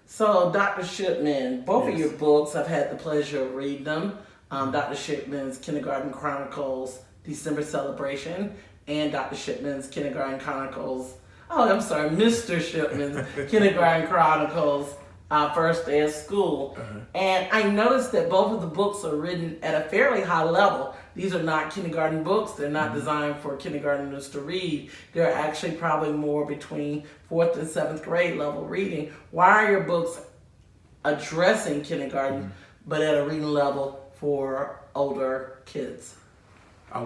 So, Dr. Shipman, both of Yes. your books, I've had the pleasure of reading them. Dr. Shipman's Kindergarten Chronicles December Celebration and Dr. Shipman's Kindergarten Chronicles, Mr. Shipman's Kindergarten Chronicles First Day of School. And I noticed that both of the books are written at a fairly high level. These are not kindergarten books. They're not designed for kindergartners to read. They're actually probably more between 4th and 7th grade level reading. Why are your books addressing kindergarten, but at a reading level for older kids? I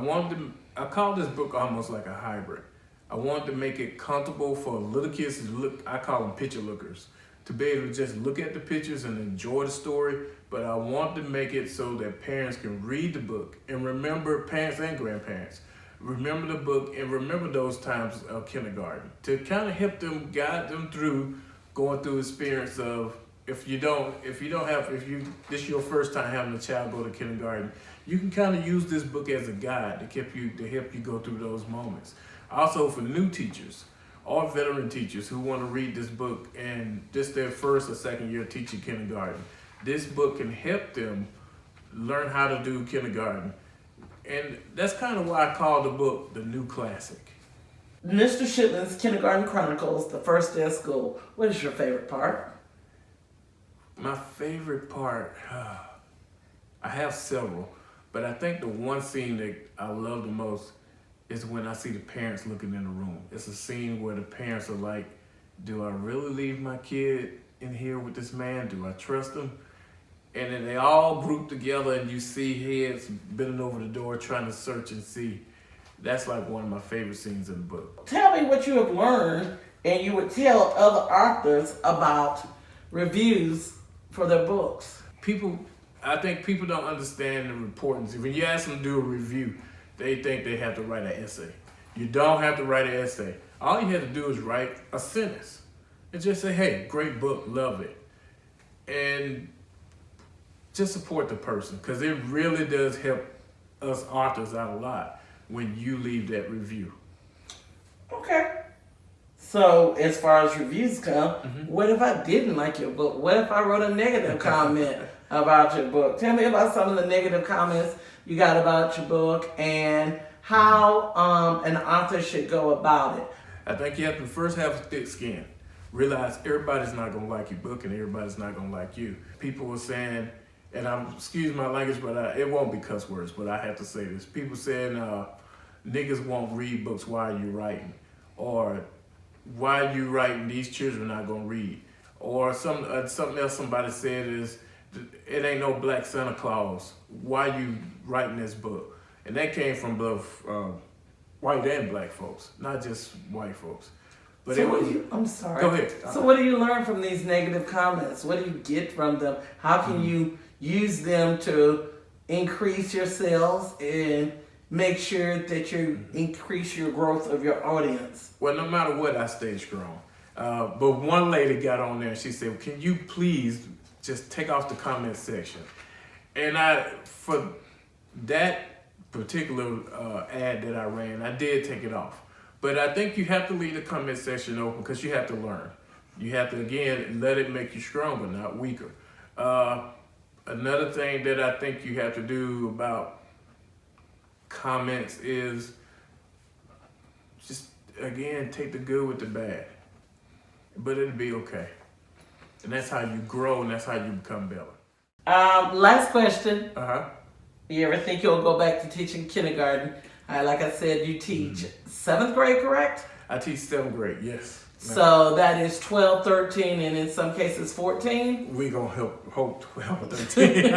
call this book almost like a hybrid. I wanted to make it comfortable for little kids to look, I call them picture lookers, to be able to just look at the pictures and enjoy the story, but I want to make it so that parents can read the book and remember, parents and grandparents, remember the book and remember those times of kindergarten to kind of help them, guide them through going through experience of, if this is your first time having a child go to kindergarten, you can kind of use this book as a guide to help you go through those moments. Also for new teachers, all veteran teachers who want to read this book and just their first or second year teaching kindergarten, this book can help them learn how to do kindergarten. And that's kind of why I call the book the new classic. Mr. Shipman's Kindergarten Chronicles, the First Day of School. What is your favorite part? My favorite part, I have several, but I think the one scene that I love the most is when I see the parents looking in the room. It's a scene where the parents are like, do I really leave my kid in here with this man? Do I trust him? And then they all group together and you see heads bending over the door trying to search and see. That's like one of my favorite scenes in the book. Tell me what you have learned and you would tell other authors about reviews for their books. I think people don't understand the importance. When you ask them to do a review, they think they have to write an essay. You don't have to write an essay. All you have to do is write a sentence and just say, hey, great book, love it. And just support the person, because it really does help us authors out a lot when you leave that review. Okay. So as far as reviews come, what if I didn't like your book? What if I wrote a negative comment about your book? Tell me about some of the negative comments you got about your book and how an author should go about it. I think you have to first have a thick skin. Realize everybody's not going to like your book and everybody's not going to like you. People were saying, and excuse my language, but it won't be cuss words, but I have to say this. People saying, niggas won't read books, why are you writing? Or why are you writing, these children not going to read? Or something else somebody said is, it ain't no black Santa Claus. Why you writing this book? And that came from both white and black folks, not just white folks. But So I'm sorry. Go ahead. So what do you learn from these negative comments? What do you get from them? How can you use them to increase your sales and make sure that you increase your growth of your audience? Well, no matter what, I stay strong. But one lady got on there and she said, can you please just take off the comment section? And for that particular ad that I ran, I did take it off. But I think you have to leave the comment section open because you have to learn. You have to, again, let it make you stronger, not weaker. Another thing that I think you have to do about comments is just, again, take the good with the bad. But it'll be okay. And that's how you grow and that's how you become better. Last question. Uh-huh. You ever think you'll go back to teaching kindergarten? Like I said, you teach 7th grade, correct? I teach 7th grade, yes. So that is 12, 13, and in some cases 14? We gonna hope 12 or 13.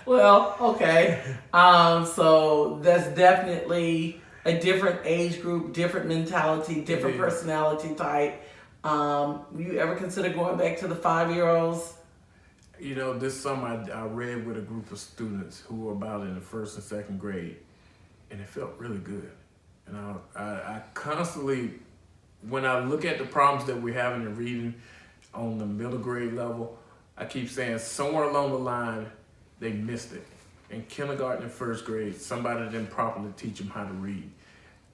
Well, okay. So that's definitely a different age group, different mentality, different personality type. You ever consider going back to the 5-year-olds? You know, this summer I read with a group of students who were about in the 1st and 2nd grade, and it felt really good. And I constantly, when I look at the problems that we're having in reading on the middle grade level, I keep saying somewhere along the line, they missed it. In kindergarten and 1st grade, somebody didn't properly teach them how to read.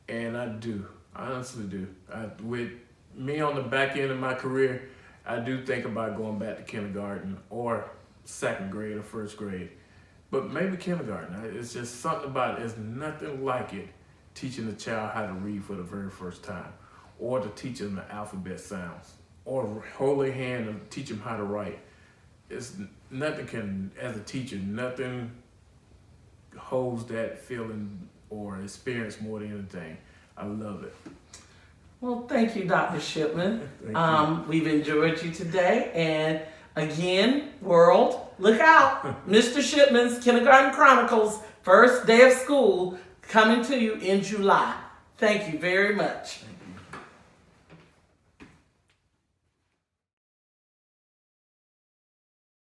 And I honestly do. With me on the back end of my career, I do think about going back to kindergarten or second grade or first grade. But maybe kindergarten. It's just something about it. There's nothing like it teaching a child how to read for the very first time, or to teach them the alphabet sounds, or hold their hand and teach them how to write. It's nothing can, as a teacher, nothing holds that feeling or experience more than anything. I love it. Well, thank you, Dr. Shipman. Thank you. We've enjoyed you today. And again, world, look out. Mr. Shipman's Kindergarten Chronicles, first day of school, coming to you in July. Thank you very much.